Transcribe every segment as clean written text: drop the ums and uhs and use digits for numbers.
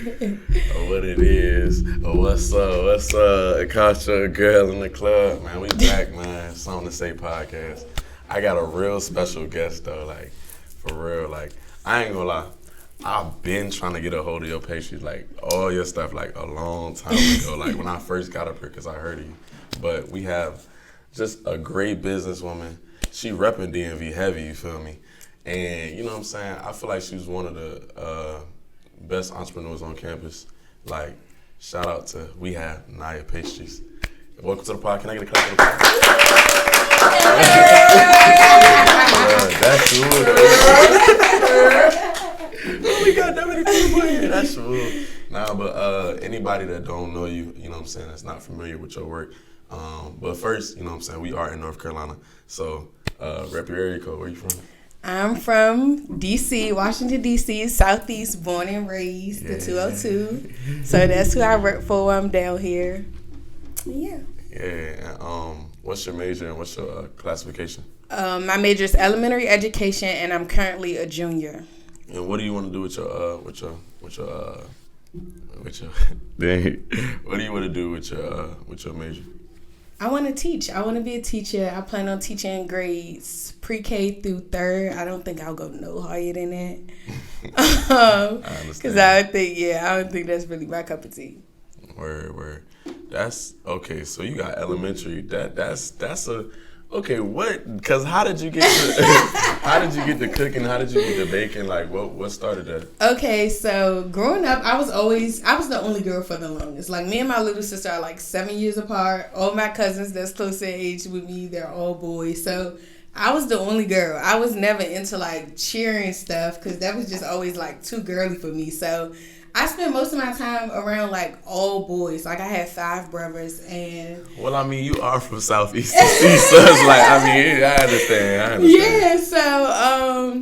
What it is. What's up? It cost you a girl in the club, man. We back, man. Something to Say podcast. I got a real special guest, though. Like, for real. Like, I ain't gonna lie. I've been trying to get a hold of your pastries, like, all your stuff, like, a long time ago. Like, when I first got up here, because I heard of you. But we have just a great businesswoman. She repping DMV heavy, you feel me? And, you know what I'm saying? I feel like she was one of the best entrepreneurs on campus. Like, shout out to we have Naya.Pastries. Welcome to the pod. Can I get a clap for the pod? That's oh, we got that many people here. That's true. Nah, but anybody that don't know you, you know what I'm saying, that's not familiar with your work. But first, you know what I'm saying, we are in North Carolina. So, rep your area code. Where you from? I'm from D.C., Washington, D.C., Southeast, born and raised, the 202. So that's who I work for. I'm down here. Yeah. Yeah. What's your major and what's your classification? My major is elementary education, and I'm currently a junior. And what do you want to do with your dang, what do you want to do with your major? I want to teach. I want to be a teacher. I plan on teaching grades pre-K through third. I don't think I'll go no higher than that. Because I don't think that's really my cup of tea. Word. That's okay. So you got elementary. That's a okay. What? Because how did you get the cooking? How did you get the baking? Like what started that? Okay, so growing up, I was the only girl for the longest. Like me and my little sister are like 7 years apart. All my cousins that's close in age with me, they're all boys. So I was the only girl. I was never into like cheering stuff because that was just always like too girly for me. So I spent most of my time around like all boys. Like I had 5 brothers and. Well, I mean, you are from Southeast DC, so it's like I understand. Yeah, so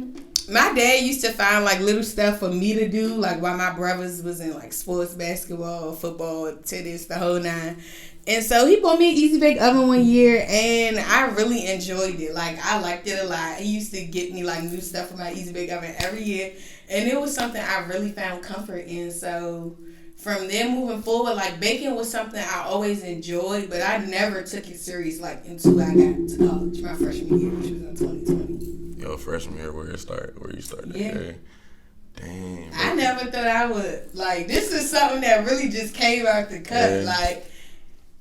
my dad used to find like little stuff for me to do, like while my brothers was in like sports, basketball, football, tennis, the whole nine. And so he bought me an Easy Bake Oven one year, and I really enjoyed it. Like, I liked it a lot. He used to get me, like, new stuff for my Easy Bake Oven every year. And it was something I really found comfort in. So, from there moving forward, like, baking was something I always enjoyed, but I never took it serious, like, until I got to college, my freshman year, which was in 2020. Yo, freshman year, where you started? Yeah. Damn. I never thought I would. Like, this is something that really just came out the cut. Yeah. Like,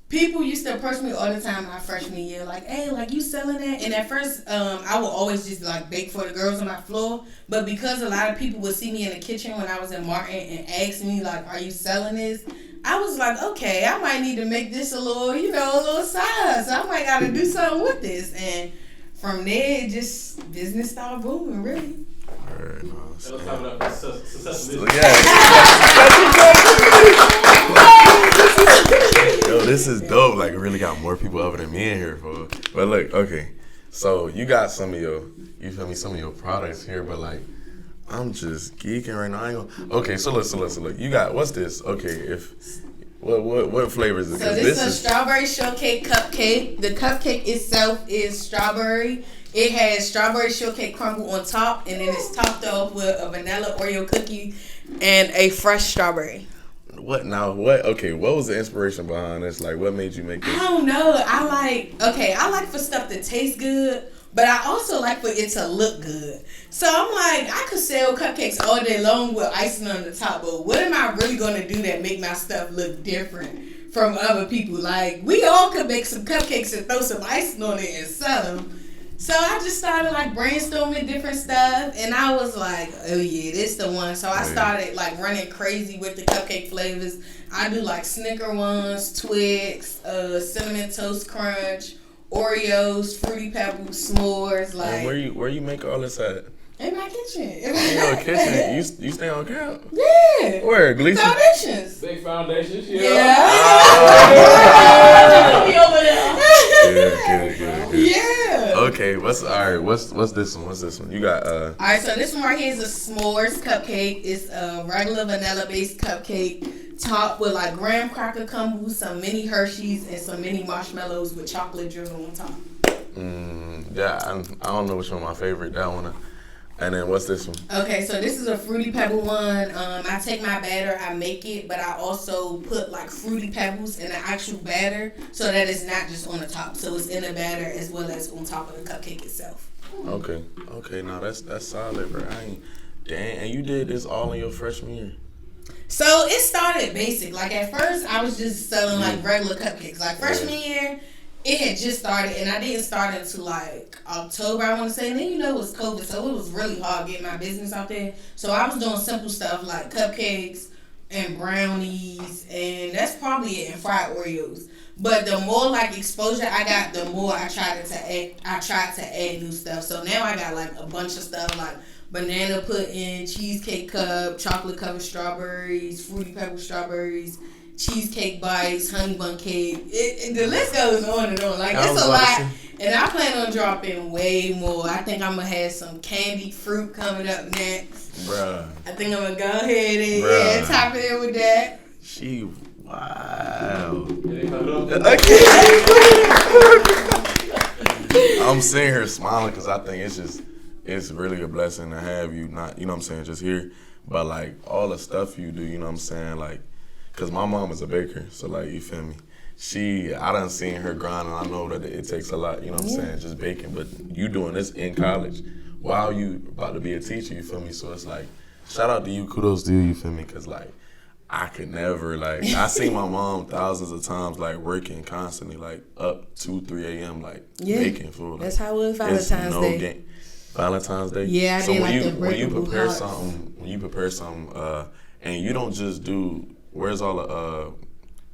people used to approach me all the time my freshman year, like, hey, like, you selling that? And at first, I would always just, like, bake for the girls on my floor. But because a lot of people would see me in the kitchen when I was in Martin and ask me, like, are you selling this? I was like, okay, I might need to make this a little size. So I might got to do something with this. And from there, just business started booming, really. Alright, no. Yo, this is dope. Like, really got more people other than me in here, for. But look, okay. So you got some of your products here, but like, I'm just geeking right now. I ain't gonna, okay, so look. You got what's this? Okay, what flavor is it? So this is a strawberry shortcake cupcake. The cupcake itself is strawberry. It has strawberry shortcake crumble on top, and then it's topped off with a vanilla Oreo cookie and a fresh strawberry. What now? What? Okay, what was the inspiration behind this? Like, what made you make this? I don't know. I like for stuff to taste good, but I also like for it to look good. So I'm like, I could sell cupcakes all day long with icing on the top, but what am I really going to do that make my stuff look different from other people? Like, we all could make some cupcakes and throw some icing on it and sell them. So I just started like brainstorming different stuff, and I was like, oh yeah, this the one. So I started like running crazy with the cupcake flavors. I do like Snicker ones, Twix, Cinnamon Toast Crunch, Oreos, Fruity Pebbles, s'mores. Like, and where you make all this at? In my kitchen. In your kitchen? You stay on camp? Yeah. Where? Gleason? Foundations. Big foundations. Yeah. Good. Yeah. Okay, what's this one? You got Alright, so this one right here is a s'mores cupcake. It's a regular vanilla based cupcake topped with like graham cracker crumbles, some mini Hershey's, and some mini marshmallows with chocolate drizzle on top. Yeah, I don't know which one my favorite. That one. And then what's this one? Okay, so this is a Fruity Pebble one. I take my batter, I make it, but I also put like Fruity Pebbles in the actual batter so that it's not just on the top. So it's in the batter as well as on top of the cupcake itself. Okay. No, that's solid, bro. And you did this all in your freshman year? So it started basic. Like at first, I was just selling like regular cupcakes. Like freshman year, it had just started, and I didn't start until like October, I want to say. And then it was COVID, so it was really hard getting my business out there. So I was doing simple stuff like cupcakes and brownies, and that's probably it, and fried Oreos. But the more like exposure I got, the more I tried to add new stuff. So now I got like a bunch of stuff like banana pudding, cheesecake cup, chocolate covered strawberries, Fruity Pebble strawberries, cheesecake bites, honey bun cake. The list goes on and on. Like it's a lot, and I plan on dropping way more. I think I'm gonna have some candied fruit coming up next. Bruh. I think I'm gonna go ahead and top it in with that. Wow. I'm sitting here smiling because I think it's really a blessing to have you, not, you know what I'm saying, just here, but like all the stuff you do, you know what I'm saying, like, because my mom is a baker, so like, you feel me? I done seen her grind, and I know that it takes a lot, you know what I'm saying, just baking, but you doing this in college while you about to be a teacher, you feel me? So it's like, shout out to you, kudos to you feel me? Because like, I could never, like, I seen my mom thousands of times, like, working constantly, like, up 2, 3 a.m., like, baking food. Like, that's how it was Valentine's Day. Valentine's Day? Yeah, I did like the when you prepare hearts. something, and you don't just do, where's all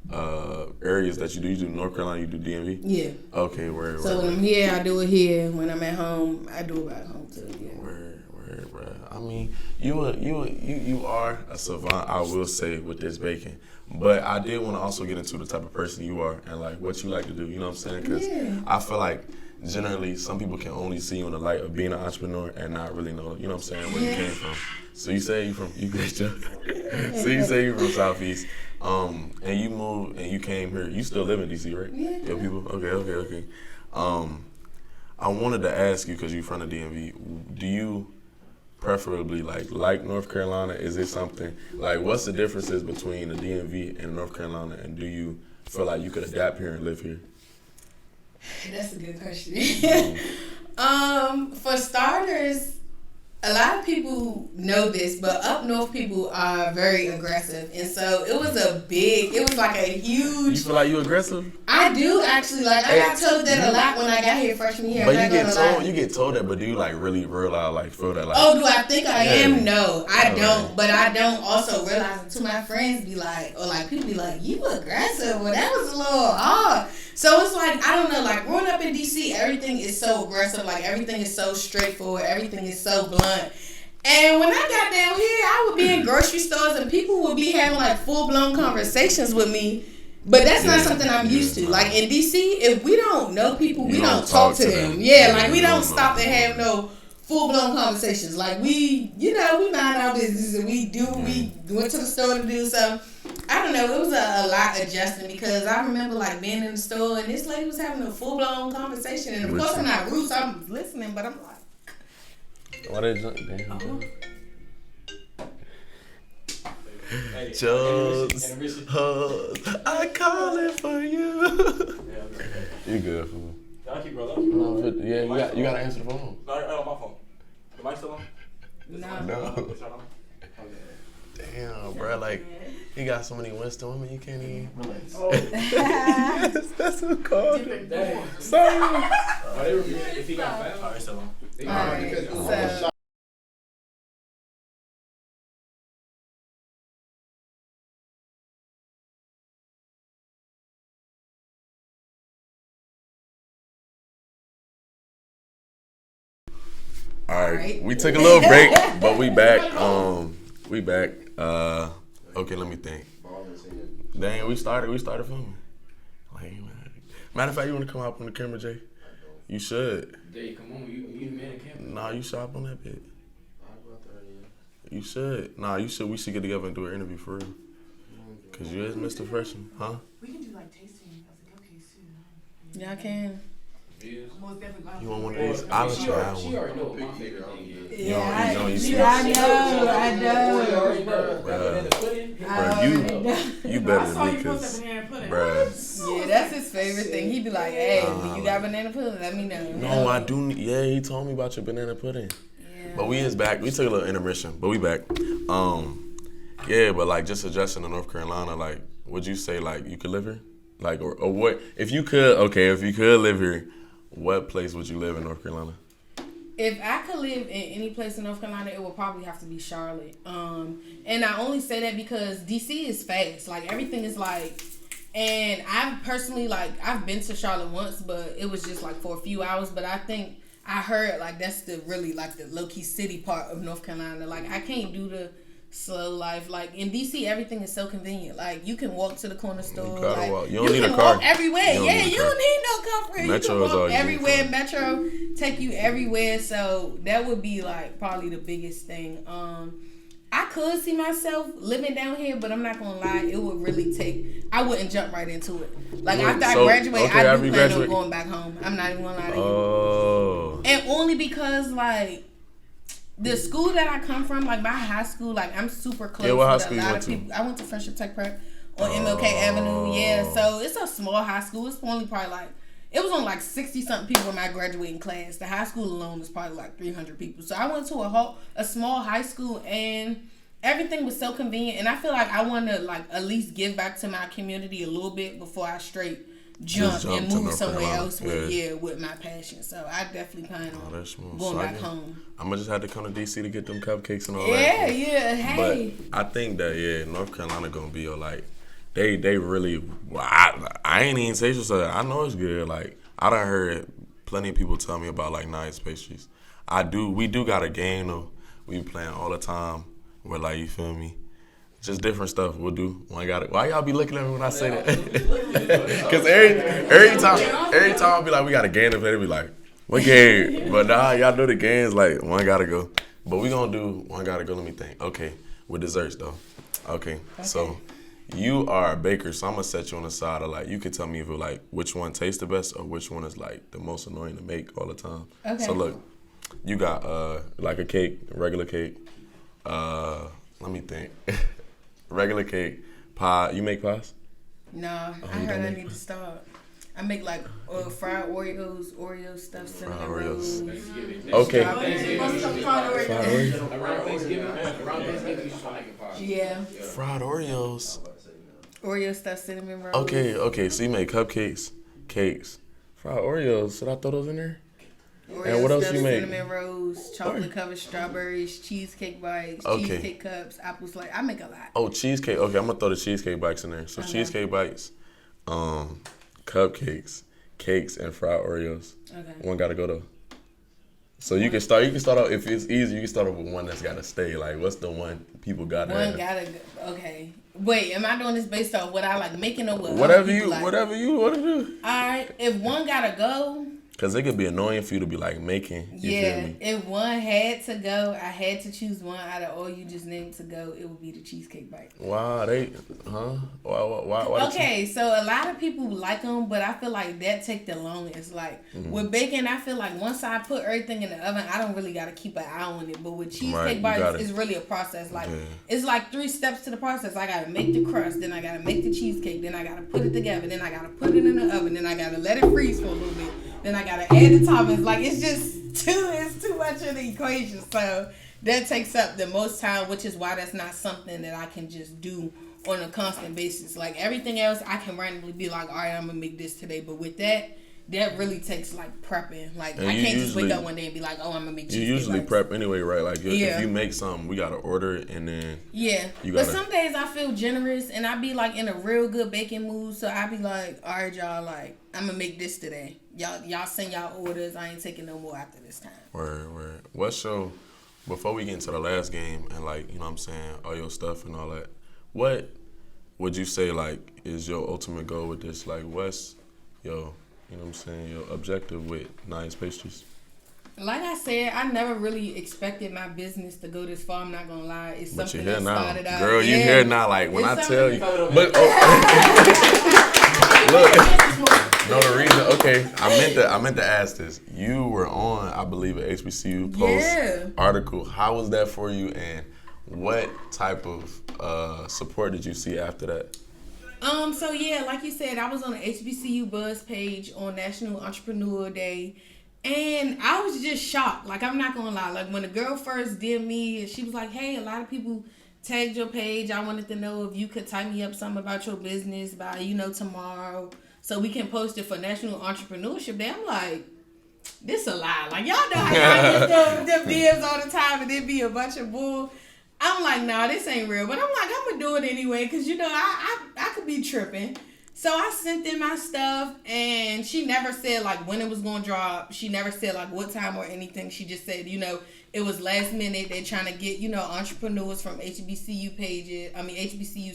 the areas that you do North Carolina, you do DMV? Yeah. Okay, where? So when I'm here, I do it here. When I'm at home, I do it back home too. Yeah. Where, bro? I mean, you are a savant, I will say, with this baking. But I did want to also get into the type of person you are and like what you like to do. You know what I'm saying? Because I feel like generally some people can only see you in the light of being an entrepreneur and not really know, you know what I'm saying, where you came from. So you say you great job. So you say you're from Southeast. And you moved and you came here. You still live in DC, right? Yeah. Your people? Okay. I wanted to ask you, because you're from the DMV, do you preferably like North Carolina? Is it something, like, what's the differences between the DMV and North Carolina, and do you feel like you could adapt here and live here? That's a good question. For starters, a lot of people know this, but up north people are very aggressive, and so it was like a huge. You feel like you aggressive? I do actually. Like I got told that a lot when I got here freshman year. But you get told that, but do you like really realize, like, feel that, like? Oh, do I think I am? No, I don't. But I don't also realize it. To my friends be like, or like people be like, you aggressive. Well, that was a little odd. So it's like, I don't know, like growing up in DC, everything is so aggressive, like everything is so straightforward, everything is so blunt. And when I got down here, I would be in grocery stores and people would be having like full-blown conversations with me. But that's not something I'm used to. Like in DC, if we don't know people, we don't talk to them. Yeah, like we don't stop and have no full-blown conversations. Like we mind our business and we went to the store to do something. I don't know, it was a lot adjusting because I remember like being in the store and this lady was having a full-blown conversation, and of course I'm not rude, so I'm listening, but I'm like, why they jump down? Hey, Just I call it for you. You good, fool? I'll keep rolling. Yeah, you gotta answer the phone. No, on my phone. The mic still on? No. It's not on? Damn, bro, like, he got so many Winston women, you can't even. Relax. Yes, that's who called it. Sorry. If he got fat, it's still on. alright, so. All right, we took a little break, but we back. Okay, let me think. Dang, we started filming. Like, matter of fact, you want to come up on the camera, Jay? You should. Jay, come on, you the man of camera. Nah, you should hop on that bit. I'll go out there, yeah. You should. Nah, you should. We should get together and do an interview for real. Cause you is Mr. Freshman, huh? We can do like tasting of the cupcakes too. Y'all can. Views. Most definitely. You want one of these? I'll let you have She one. already know what my favorite thing is. Yeah, You don't eat She sweets? I know. already know. Bruh. Banana pudding. Bro, you better than me, cause, bruh. Yeah, that's his favorite thing. He'd be like, "Hey, do you got banana pudding? Let me know." No, I do. Yeah, he told me about your banana pudding. Yeah. But we is back. We took a little intermission, but we back. Yeah, but like just suggesting in North Carolina, like, would you say like you could live here? Like, or what? If you could, okay, if you could live here, what place would you live in North Carolina? If I could live in any place in North Carolina, it would probably have to be Charlotte. And I only say that because DC is fast. Like, everything is like, and I've personally, like, I've been to Charlotte once, but it was just like for a few hours. But I think I heard like that's the really like the low key city part of North Carolina. Like, I can't do the slow life. Like, in DC, everything is so convenient. Like, you can walk to the corner store. gotta Like, walk. You don't need a can car. walk everywhere. You don't Yeah, need a you car. don't need no comfort. You Metro can is all walk you need everywhere. for. Metro take you everywhere. So that would be like probably the biggest thing. I could see myself living down here, but I'm not gonna lie, it would really take. I wouldn't jump right into it. Like, Wait, after I so, graduate, okay, I after do you plan graduate- on going back home. I'm not even gonna lie to you. Oh. And only because like the school that I come from, like my high school, like I'm super close Yeah, what high with school a you lot went of to? people. I went to Friendship Tech Prep on MLK Avenue. Yeah, so it's a small high school. It's only probably like it was only like 60 something people in my graduating class. The high school alone was probably like 300 people. So I went to a small high school and everything was so convenient. And I feel like I want to like at least give back to my community a little bit before I straight jump jump and to move North somewhere Carolina. else with my passion. So I definitely plan on that's smooth. going So I back guess home. I'm gonna just have to come to DC to get them cupcakes and all Yeah, that. yeah. Hey. But I think that North Carolina gonna be like they really. Well, I ain't even say so. I know it's good. Like I done heard plenty of people tell me about like Naya's pastries. We do got a game though. We playing all the time. We're like, you feel me? Just different stuff we'll do. Why y'all be looking at me when I say that? Cause every time I be like, we got a game to play. They be like, what game? But nah, y'all know the games like one gotta go. But we gonna do one gotta go. Let me think. Okay, with desserts though. Okay. So you are a baker, so I'm gonna set you on the side of like you can tell me if like which one tastes the best or which one is like the most annoying to make all the time. Okay. So look, you got like a cake, regular cake. Let me think. Regular cake, pie. You make pies? No, I you heard don't I make need to start. I make like fried Oreos, Oreo stuff, cinnamon Fried rolls. Thanksgiving. Okay. Around Thanksgiving, you should Fried Oreos. you should make a pie. Yeah, Fried Oreos. Oreo stuff, cinnamon rolls. Okay. So you make cupcakes, cakes, fried Oreos. Should I throw those in there? Oreo And what else stuff, you make? Cinnamon rolls, chocolate covered strawberries, cheesecake bites, Okay. cheesecake cups, apple slice. I make a lot. Oh, cheesecake. Okay, I'm gonna throw the cheesecake bites in there. So cheesecake bites, cupcakes, cakes, and fried Oreos. Okay. One gotta go though. So you can start. Out if it's easy. You can start off with one that's gotta stay. Like, what's the one people gotta One have? gotta go. Okay. Wait, am I doing this based off what I like making or what? Whatever other you people like? want to do. Alright, if one gotta go, Cause it could be annoying for you to be like making. You feel yeah. me? If one had to go, I had to choose one out of all you just named to go. It would be the cheesecake bite. Wow, Why the Okay, so a lot of people like them, but I feel like that take the longest. Like with bacon, I feel like once I put everything in the oven, I don't really gotta keep an eye on it. But with Right, cheesecake you bites, gotta- it's really a process. Like Yeah. it's like 3 steps to the process. I gotta make the crust, then I gotta make the cheesecake, then I gotta put it together, then I gotta put it in the oven, then I gotta let it freeze for a little bit, then I gotta add the toppings. Like it's too much of the equation. So that takes up the most time, which is why that's not something that I can just do on a constant basis. Like everything else, I can randomly be like, all right, I'm gonna make this today. But with that really takes like prepping. Like And I you can't just wake usually- up one day and be like, oh, I'm gonna make You cheesecake usually bites. prep anyway, right? Like Yeah. if you make something, we gotta order it and then Yeah, You but gotta- some days I feel generous and I be like in a real good baking mood. So I be like, all right, y'all, like I'm gonna make this today. Y'all send y'all orders. I ain't taking no more after this time. Word. What's your before we get into the last game and like, you know what I'm saying, all your stuff and all that, what would you say like is your ultimate goal with this? Like what's your, you know what I'm saying, your objective with Naya's Pastries? Like I said, I never really expected my business to go this far. I'm not gonna lie. It's But something you're here that now. started out. Girl, you yeah. here now, like when It's I tell you. something- But look. No, the reason. Okay, I meant to ask this. You were on, I believe, an HBCU post article. How was that for you, and what type of support did you see after that? So yeah, like you said, I was on the HBCU Buzz page on National Entrepreneur Day, and I was just shocked. Like, I'm not gonna lie. Like, when the girl first did me, she was like, "Hey, a lot of people tagged your page. I wanted to know if you could type me up something about your business by, tomorrow, so we can post it for National Entrepreneurship Day." I'm like, this a lie. Like, y'all know how y'all get them DMs all the time, and it be a bunch of bull. I'm like, nah, this ain't real. But I'm like, I'm going to do it anyway because, I could be tripping. So I sent in my stuff, and she never said, like, when it was going to drop. She never said, like, what time or anything. She just said, it was last minute. They're trying to get, entrepreneurs from HBCU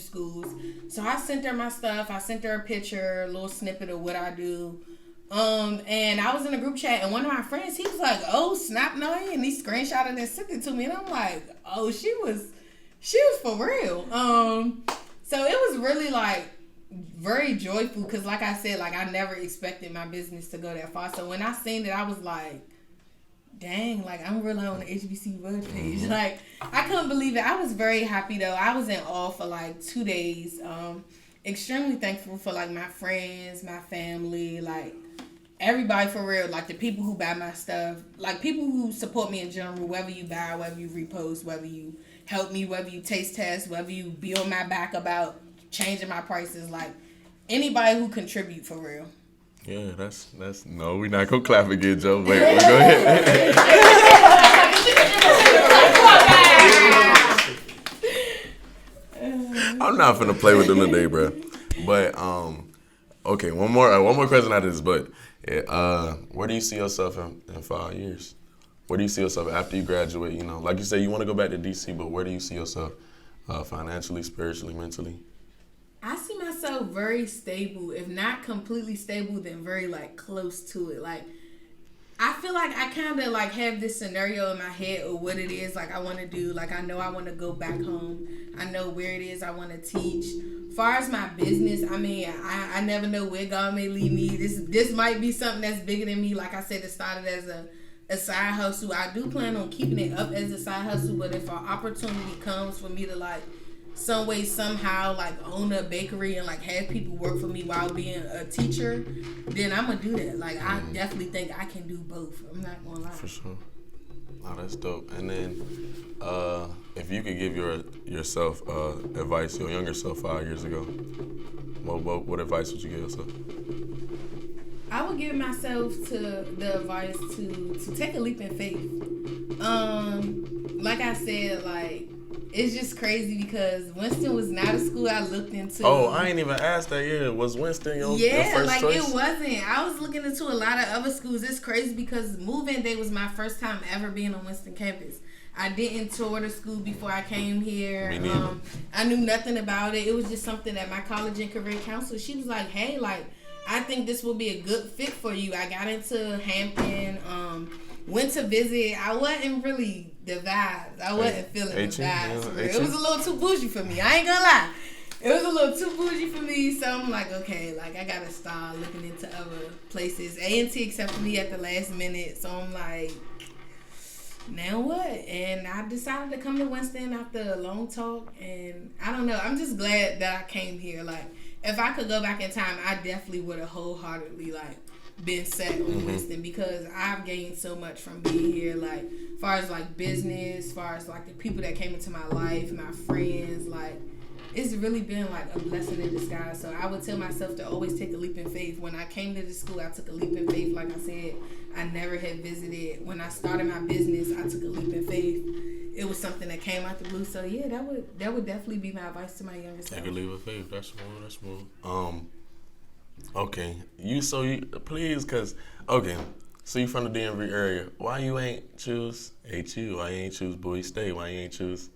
schools. So I sent her my stuff. I sent her a picture, a little snippet of what I do. And I was in a group chat, and one of my friends, he was like, "Oh, snap, Naya," and he screenshotted and sent it to me, and I'm like, "Oh, she was for real." So it was really like very joyful because, like I said, like I never expected my business to go that far. So when I seen it, I was like, "Dang, like I'm really on the HBCU web page." Like I couldn't believe it. I was very happy though. I was in awe for like 2 days. Extremely thankful for like my friends, my family, like. Everybody for real, like the people who buy my stuff, like people who support me in general, whether you buy, whether you repost, whether you help me, whether you taste test, whether you be on my back about changing my prices, like anybody who contribute for real. Yeah, that's no, we're not gonna clap again, Joe. Wait, go ahead. I'm not finna play with them today, bro. But okay, one more question out of this, but. Where do you see yourself in 5 years? Where do you see yourself after you graduate? Like you said, you want to go back to DC, but where do you see yourself financially, spiritually, mentally? I see myself very stable. If not completely stable, then very like close to it. Like I feel like I kind of like have this scenario in my head of what it is like I want to do. Like I know I want to go back home. I know where it is I want to teach. As far as my business, I mean, I never know where God may lead me. This might be something that's bigger than me. Like I said, it started as a side hustle. I do plan on keeping it up as a side hustle, but if an opportunity comes for me to like some way, somehow, like own a bakery and like have people work for me while being a teacher, then I'm gonna do that. Like I definitely think I can do both. I'm not gonna lie. For sure. Oh, that's dope. And then, if you could give yourself advice, your younger self 5 years ago, what advice would you give yourself? I would give myself the advice to take a leap in faith. Like I said, like it's just crazy because Winston was not a school I looked into. Oh, I ain't even asked that yet. Was Winston your first like choice? It wasn't. I was looking into a lot of other schools. It's crazy because move-in day was my first time ever being on Winston campus. I didn't tour the school before I came here. Me neither. I knew nothing about it. It was just something that my college and career counselor, she was like, "Hey, like, I think this will be a good fit for you." I got into Hampton, went to visit. I wasn't really the vibes. I wasn't feeling the vibes. It was a little too bougie for me. I ain't gonna lie. It was a little too bougie for me. So I'm like, okay, like I gotta start looking into other places. A&T accepted me at the last minute. So I'm like, now what? And I decided to come to Winston after a long talk. And I don't know. I'm just glad that I came here. Like, if I could go back in time, I definitely would have wholeheartedly, like, been set on Winston because I've gained so much from being here. Like, as far as, like, business, as far as, like, the people that came into my life, my friends, like, it's really been like a blessing in disguise. So I would tell myself to always take a leap in faith. When I came to this school, I took a leap in faith. Like I said, I never had visited. When I started my business, I took a leap in faith. It was something that came out the blue. So yeah, that would definitely be my advice to my younger self. Take a leap of faith. That's smooth. Okay. Please, cause okay. So you from the DMV area. Why you ain't choose HU? Why you ain't choose Bowie State? Why you ain't choose?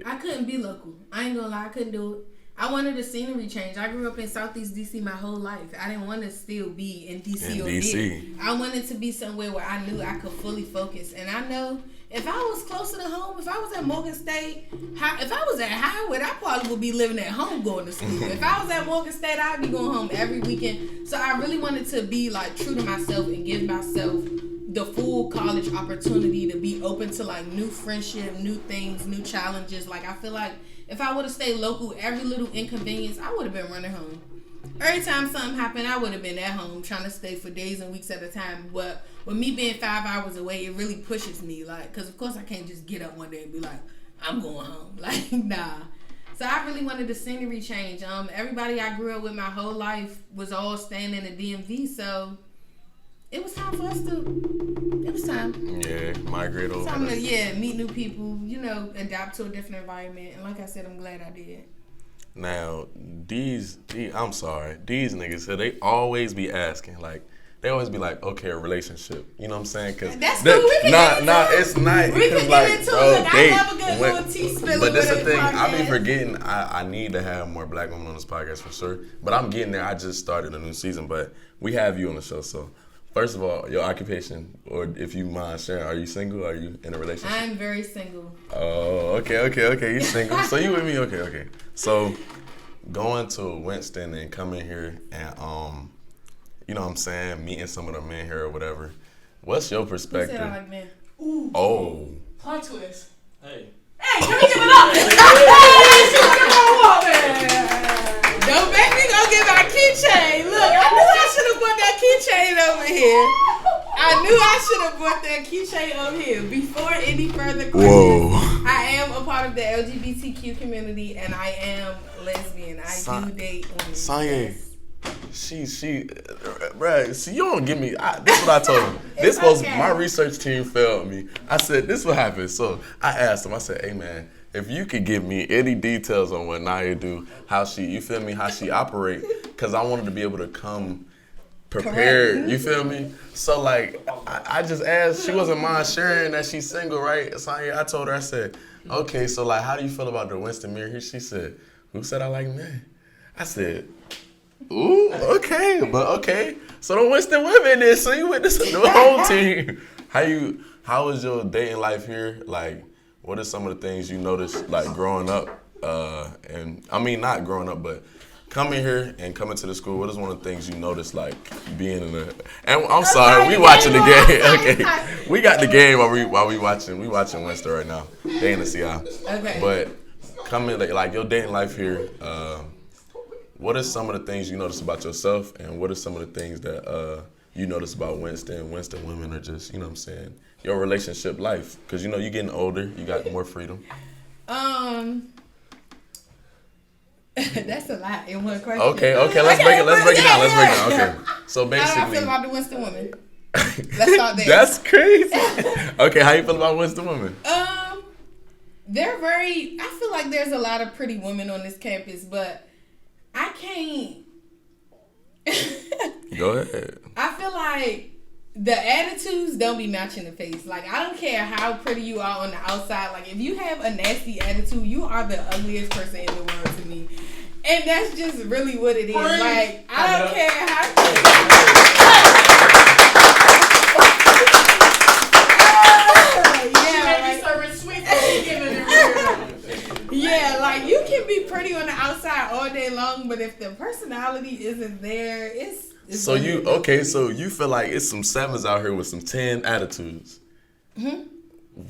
I couldn't be local. I ain't gonna lie, I couldn't do it. I wanted a scenery change. I grew up in Southeast DC my whole life. I didn't want to still be in DC or DC. I wanted to be somewhere where I knew I could fully focus. And I know if I was closer to home, if I was at Morgan State, if I was at Howard, I probably would be living at home going to school. If I was at Morgan State, I'd be going home every weekend. So I really wanted to be like true to myself and give myself the full college opportunity to be open to like new friendship, new things, new challenges. Like I feel like if I would have stayed local, every little inconvenience, I would have been running home. Every time something happened, I would have been at home trying to stay for days and weeks at a time. But with me being 5 hours away, it really pushes me. Like, because of course I can't just get up one day and be like, I'm going home. Like, nah. So I really wanted the scenery change. Everybody I grew up with my whole life was all staying in the DMV. So it was time for us to. It was time. Yeah, migrate over. Time to meet new people. Adapt to a different environment. And like I said, I'm glad I did. Now, these I'm sorry, these niggas, so they always be asking, like, they always be like, okay, a relationship. You know what I'm saying? Cause that's cool. We can it's not. We can like, get into bro, it. I love a good little tea spilling. But that's the thing. I be forgetting. I need to have more black women on this podcast for sure. But I'm getting there. I just started a new season, but we have you on the show. So, first of all, your occupation, or if you mind sharing, are you single? Are you in a relationship? I'm very single. Oh, okay. You single. So you with me? Okay. So, going to Winston and coming here and you know what I'm saying, meeting some of the men here or whatever. What's your perspective? Who said I like men? Ooh. Oh. Plot twist. Hey, can we give it up? Don't make me go get my keychain. Look, I knew I should have brought that keychain over here. I knew I should have brought that keychain over here. Before any further questions, Whoa. I am a part of the LGBTQ community and I am lesbian. I do date women. Sanye, she, bruh, see, you don't give me, this is what I told him. This was, my research team failed me. I said, this what happened. So I asked him, I said, hey man, if you could give me any details on what Naya do, how she, you feel me, how she operate, because I wanted to be able to come prepared, correct. You feel me? So like, I just asked, she wasn't mind sharing that she's single, right? So I told her, I said, okay, so like, how do you feel about the Winston mirror here? She said, who said I like men? I said, ooh, okay, but okay. So the Winston women then, so you with the whole team. How was your dating life here? Like, what are some of the things you noticed, like, growing up? And I mean, not growing up, but coming here and coming to the school, what is one of the things you noticed, like, being in the... And I'm sorry, we watching the game. Okay, we got the game while we watching Winston right now. They in the CI. Okay. But coming, like your dating life here, what are some of the things you notice about yourself, and what are some of the things that you notice about Winston women, or just, you know what I'm saying, your relationship life? Because, you know, you're getting older, you got more freedom. That's a lot in one question. Okay, let's break it down. Okay, so basically, how do I feel about the Winston women? Let's start there. That's crazy. Okay, how you feel about Winston women? They're very. I feel like there's a lot of pretty women on this campus, but I can't. Go ahead. I feel like the attitudes don't be matching the face. Like, I don't care how pretty you are on the outside. Like, if you have a nasty attitude, you are the ugliest person in the world to me. And that's just really what it is. Like, I don't care how... Yeah, like, you can be pretty on the outside all day long, but if the personality isn't there, it's so you feel like it's some 7s out here with some 10 attitudes. Mm-hmm.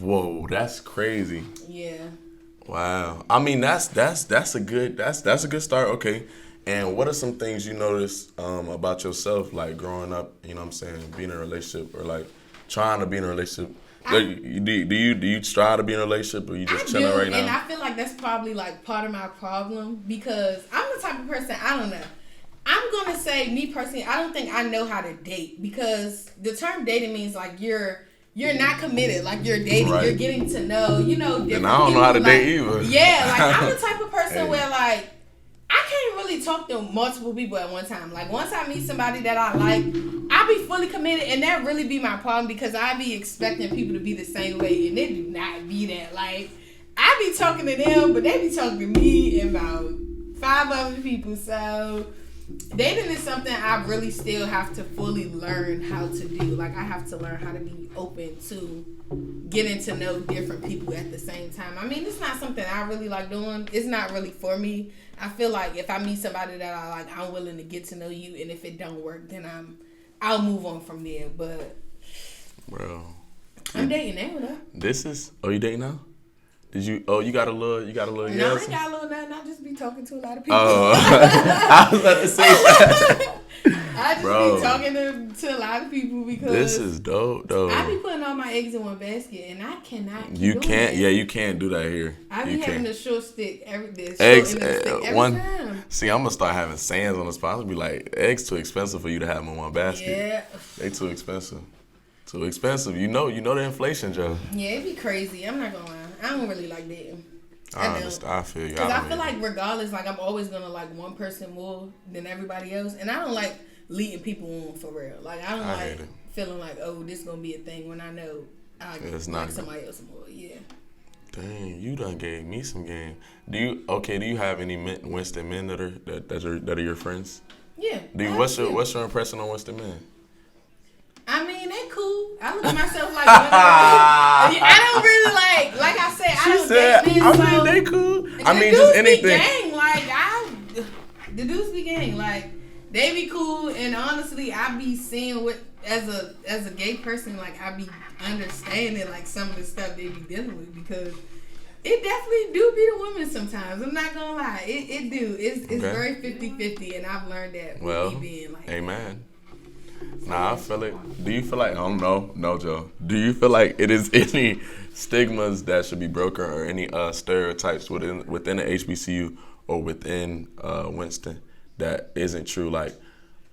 Whoa, that's crazy. Yeah. Wow. I mean, that's a good start. Okay. And what are some things you notice about yourself, like growing up, you know what I'm saying, being in a relationship, or like trying to be in a relationship? Do you strive to be in a relationship, or you just chilling right now? And I feel like that's probably like part of my problem, because I'm the type of person, I don't know. I'm going to say, me personally, I don't think I know how to date, because the term dating means like you're not committed. Like, you're dating, right. You're getting to know, different And I don't know how to date either. Yeah, like, I'm the type of person where, like, I can't really talk to multiple people at one time. Like, once I meet somebody that I like, I be fully committed, and that really be my problem, because I be expecting people to be the same way, and they do not be that. Like, I be talking to them, but they be talking to me and about 5 other people. So dating is something I really still have to fully learn how to do. Like, I have to learn how to be open to getting to know different people at the same time. I mean, it's not something I really like doing. It's not really for me. I feel like if I meet somebody that I like, I'm willing to get to know you, and if it don't work, then I'll move on from there. But bro, I'm dating now, though. This is you dating now? Did you? Oh, you got a little. No, yes? I ain't got a little nothing. I just be talking to a lot of people. Oh, I was about to say that. I just Bro. be talking to a lot of people because This is dope, though. I be putting all my eggs in one basket, and I cannot. You doing can't. that. Yeah, you can't do that here. I be You having can't. the short stick every Eggs. every One. time. See, I'm gonna start having sands on the spot. I'm gonna be like, eggs too expensive for you to have them in one basket. Yeah. They too expensive. Too expensive. You know the inflation, Joe. Yeah, it be crazy. I'm not gonna lie. I don't really like dating. I don't. understand. I feel you. Because I don't feel either. like regardless, like I'm always gonna like one person more than everybody else, and I don't like leading people on for real. Like I don't I like hate it. feeling like, oh, this gonna be a thing when I know I It's like not. somebody else more. Yeah. Dang, you done gave me some game. Do you have any Winston men that are your friends? Yeah. Do you, I what's have your to. what's your impression on Winston men? I mean, they cool. I look at myself like I don't really like I said, I don't date men, so they cool. I the mean, dudes just be anything. gang, like the dudes be gang, like they be cool, and honestly, I be seeing what as a gay person, like I be understanding like some of the stuff they be dealing with because it definitely do be the women sometimes. I'm not gonna lie, it do. It's Okay. very 50-50, and I've learned that with Well, me being like. amen. Nah, I feel it. Do you feel like, I don't know, no, Joe. Do you feel like it is any stigmas that should be broken or any stereotypes within the HBCU or within Winston that isn't true? Like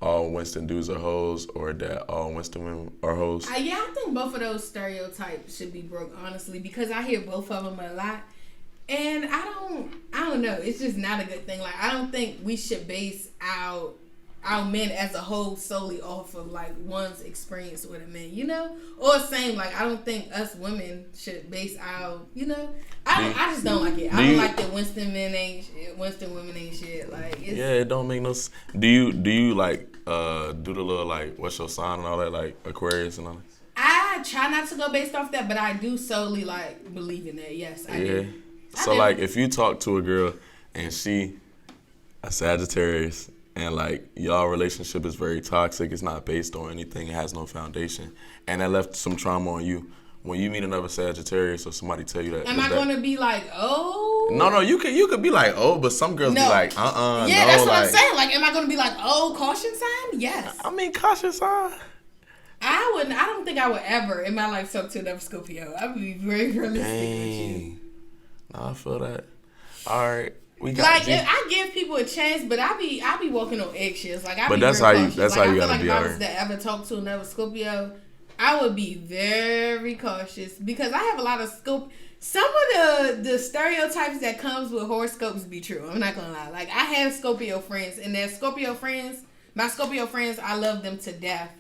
all Winston dudes are hoes or that all Winston women are hoes? Yeah, I think both of those stereotypes should be broke, honestly, because I hear both of them a lot. And I don't know. It's just not a good thing. Like, I don't think we should base our men as a whole solely off of like one's experience with a man, you know, or same like I don't think us women should base our, you know, I just don't like it. I don't like that Winston men ain't shit, Winston women ain't shit. Like it's, Yeah, it don't make no sense. Do you like do the little like what's your sign and all that, like Aquarius and all that? I try not to go based off that, but I do solely like believe in that. Yes, I do. So like if you talk to a girl and she a Sagittarius and like y'all relationship is very toxic, it's not based on anything, it has no foundation, and that left some trauma on you. When you meet another Sagittarius or somebody tell you that, am I gonna be like, oh? No, you could be like, oh, but some girls be like, Yeah, no, that's what like, I'm saying. Like, am I gonna be like, oh, caution sign? Yes. I mean, caution sign. I wouldn't. I don't think I would ever in my life talk to another Scorpio. I would be very realistic with you. Dang. Nah, I feel that. All right. We got Like G. I give people a chance, but I be walking on eggshells. Like I But be that's real how you- cautious. that's like, how you I feel gotta like be, if I was alright. to ever talk to another Scorpio, I would be very cautious because I have a lot of some of the stereotypes that comes with horoscopes be true. I'm not gonna lie. Like I have Scorpio friends, and my Scorpio friends, I love them to death.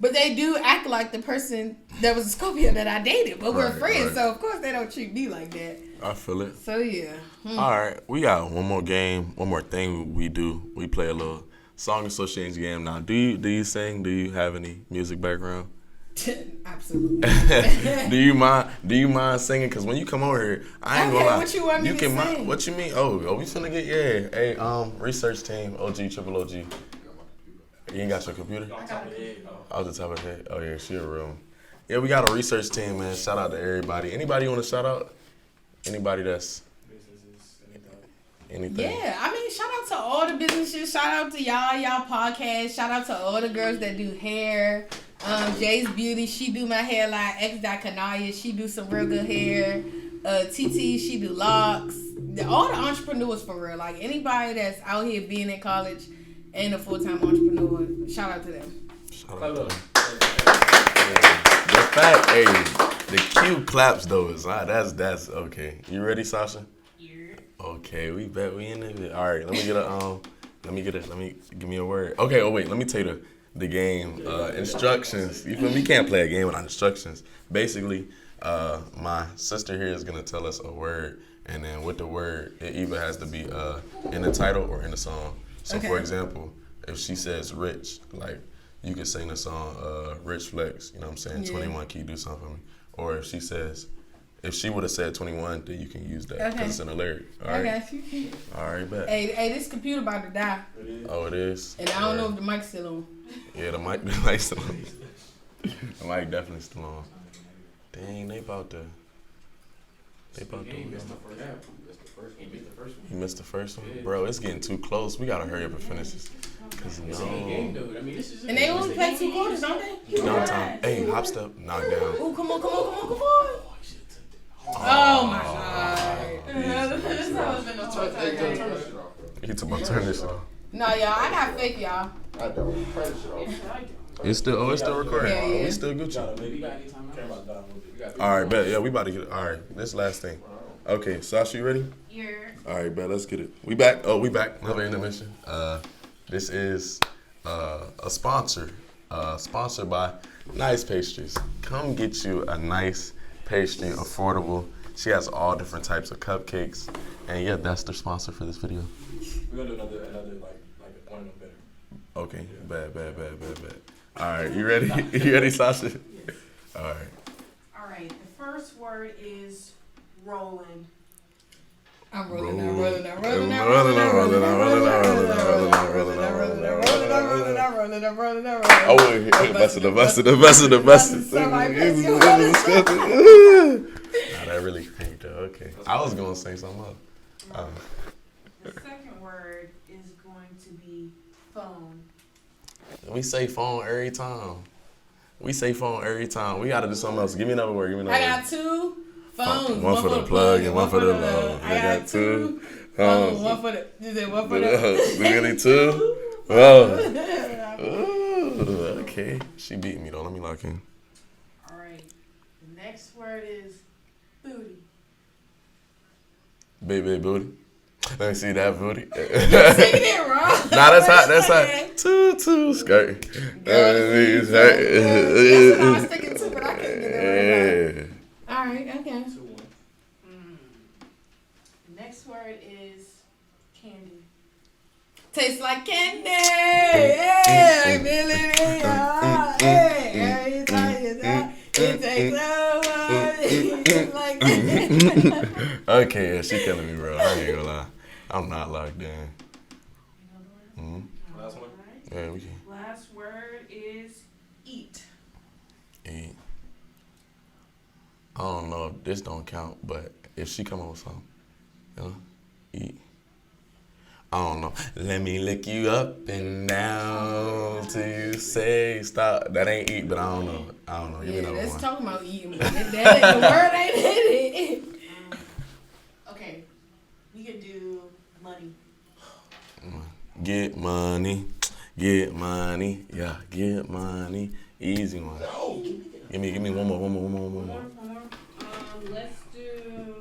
But they do act like the person that was a Scorpio that I dated, but we're Right, friends, right. so of course they don't treat me like that. I feel it. So yeah. All right. We got one more game, one more thing we do. We play a little song association game now. Do you sing? Do you have any music background? Absolutely. do you mind singing? Because when you come over here, I ain't Okay, gonna lie. what you want me to can sing? What you mean? Oh, we finna get Hey, research team, OG, triple OG. You ain't got your computer? Off the top of the head. Oh yeah, she a real one. Yeah, we got a research team, man. Shout out to everybody. Anybody you want to shout out? Anybody that's anything? Yeah, I mean, shout out to all the businesses. Shout out to y'all podcast. Shout out to all the girls that do hair. Jay's Beauty, she do my hair line. X.Naya, she do some real good hair. TT, she do locks. All the entrepreneurs for real. Like anybody that's out here being in college and a full-time entrepreneur, shout out to them. Shout out to them. The fact, the cue claps though is that's okay. You ready, Sasha? Yeah. Okay, we bet we in it. All right, let me give me a word. Okay, wait, let me tell you the game instructions. You feel me? You can't play a game without instructions. Basically, my sister here is gonna tell us a word, and then with the word, it either has to be in the title or in the song. So, Okay. for example, if she says rich, like you could sing the song Rich Flex, you know what I'm saying? Yeah. 21, can you do something for me? Or if she says, if she would have said 21, then you can use that because Okay. it's in the lyric. All I right. got you. All right, bet. Hey, this computer about to die. Oh, it is. And I don't know if the mic's still on. Yeah, the mic still on. The mic definitely still on. Dang, they about to. They about to. He missed the first one. You missed the first one, bro. It's getting too close. We gotta hurry up and finish this. Cause It's a game, no. though. I mean, this is. And they only play 2 quarters, don't they? No time. Hey, hop step, knock down. Ooh, come on. Oh my God. This has been the whole time. He took my turn this shit off. No, y'all, I got fake, y'all. I don't. Turn this shit off. It's still recording. Yeah, yeah. We still Gucci. You got any time out? All right, bet. Yeah, we about to get it. All right, this last thing. Okay, Sasha, you ready? Yeah. All right, bet. Let's get it. We back. Oh, we back. Another intermission. This is a sponsor. Sponsored by Nice Pastries. Come get you a nice pastry, affordable. She has all different types of cupcakes, and yeah, that's the sponsor for this video. We're gonna do another like one of them better. Okay, bad. All right, you ready? You ready, Sasha? All right. All right. The first word is rolling. I'm rolling. Oh, busted. Nah, that really cranked up. Okay. I was gonna say something else. The second word is going to be phone. We say phone every time. We gotta do something else. Give me another word. I got 2 phones. One for the plug and one for the load. I got 2 phones. One for the. You said one for the. Really 2? Oh. Ooh, okay. She beat me though. Let me lock in. All right. The next word is booty. Big booty. Let me see that booty. Taking it wrong. Nah, that's hot. Two skirt. That's what I was sticking to, but I couldn't get it right. All right, okay. The next word is candy. Tastes like candy. Hey, Billy. Hey, every time you die, it takes over. Like that. Okay, yeah, she killing me, bro. I ain't gonna lie. I'm not locked in. Last one. Yeah, we can Last word is eat. eat. I don't know if this don't count, but if she come up with something, you know, eat. I don't know. Let me lick you up and down till you say stop. That ain't eat, but I don't know. Give me Yeah, another let's one. talk about eating. But the word ain't in it. Okay. We can do money. Get money, yeah, get money. Easy one. Give me one more. Let's do.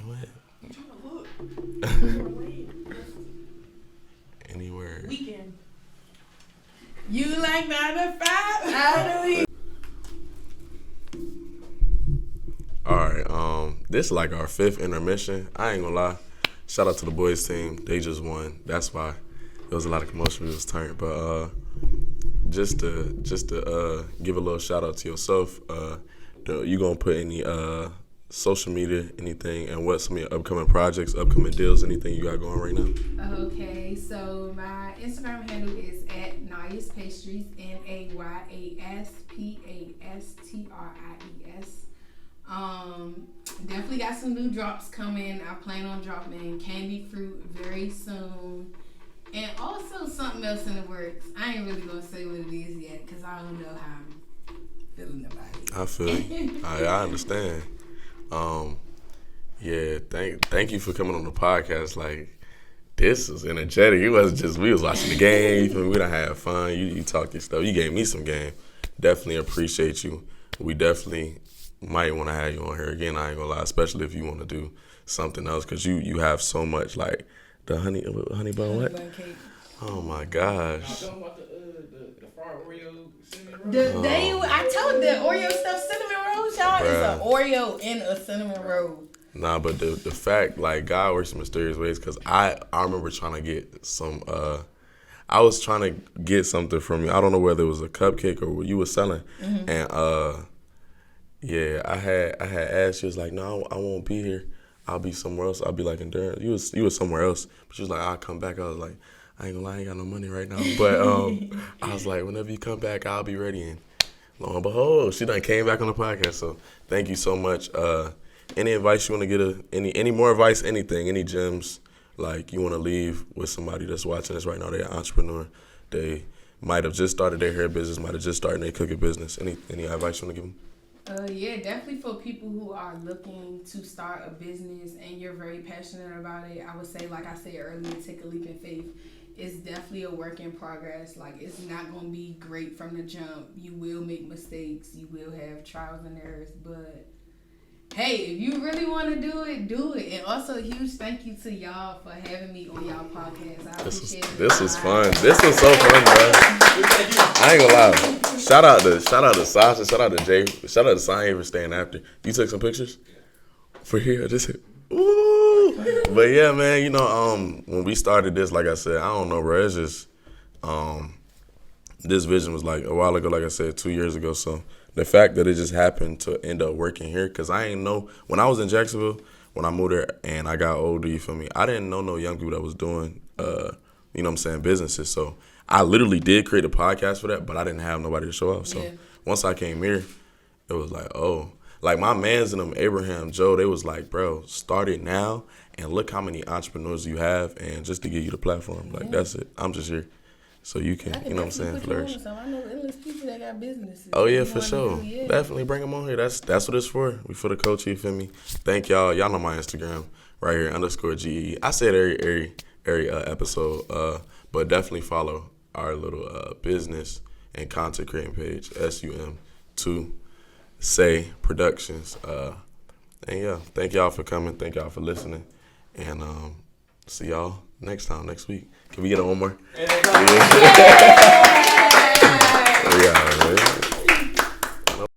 What? I'm trying to look. Any word. Weekend. You like 9 to 5? I do. All right, this is like our 5th intermission. I ain't gonna lie. Shout out to the boys team. They just won. That's why there was a lot of commotion with this turn. But just to give a little shout out to yourself. You gonna put any social media, anything, and what some of your upcoming projects, upcoming deals, anything you got going right now? Okay, so my Instagram handle is @NayasPastries, NayasPastries. Definitely got some new drops coming. I plan on dropping candy fruit very soon. And also something else in the works. I ain't really gonna say what it is yet because I don't know how I'm feeling about it. I feel you. I understand. Yeah, thank you for coming on the podcast. Like, this was energetic. It wasn't just we was watching the game. You feel me? We done had fun. You talked your stuff. You gave me some game. Definitely appreciate you. We definitely might want to have you on here again. I ain't gonna lie, especially if you want to do something else, because you have so much, like the honey bun what? Bun cake. Oh my gosh. Talking about the fried Oreo cinnamon roll. I told the Oreo stuff cinnamon rolls, y'all. It's an Oreo and a cinnamon roll. Nah, but the fact, like, God works in mysterious ways, because I remember trying to get some, I was trying to get something from you. I don't know whether it was a cupcake or what you were selling. And, yeah, I had asked, she was like, no, I won't be here. I'll be somewhere else. I'll be, like, in Durham. You was somewhere else. But she was like, I'll come back. I was like, I ain't gonna lie, I ain't got no money right now. But I was like, whenever you come back, I'll be ready. And lo and behold, she done came back on the podcast. So thank you so much. Any advice you want to get? Any more advice? Anything? Any gems like you want to leave with somebody that's watching this right now? They're an entrepreneur. They might have just started their hair business. Might have just started their cooking business. Any advice you want to give them? Yeah, definitely for people who are looking to start a business and you're very passionate about it. I would say, like I said earlier, take a leap in faith. It's definitely a work in progress. Like, it's not going to be great from the jump. You will make mistakes. You will have trials and errors. But, hey, if you really want to do it, do it. And also, a huge thank you to y'all for having me on y'all podcast. I appreciate it. This was fun. This was so fun, bro. I ain't gonna lie. Shout out to Sasha. Shout out to Jay. Shout out to Sanye for staying after. You took some pictures for here. Just ooh. But yeah, man. You know, when we started this, like I said, I don't know, bro. It's just this vision was like a while ago. Like I said, 2 years ago. So the fact that it just happened to end up working here, because I ain't know when I was in Jacksonville, when I moved there and I got older. You feel me? I didn't know no young people that was doing, you know what I'm saying, businesses. So I literally did create a podcast for that, but I didn't have nobody to show up. So once I came here, it was like, oh. Like, my mans and them, Abraham, Joe, they was like, bro, start it now, and look how many entrepreneurs you have, and just to give you the platform. Like, that's it. I'm just here so you can, you know what I'm saying, flourish. I know endless people that got businesses. Oh, yeah, for sure. Definitely bring them on here. That's what it's for. We for the culture, you feel me? Thank y'all. Y'all know my Instagram right here, _GE. I say it every episode, but definitely follow our little business and content creating page, SUM2 Say Productions. And yeah, thank y'all for coming. Thank y'all for listening. And see y'all next week. Can we get on one more? Yeah.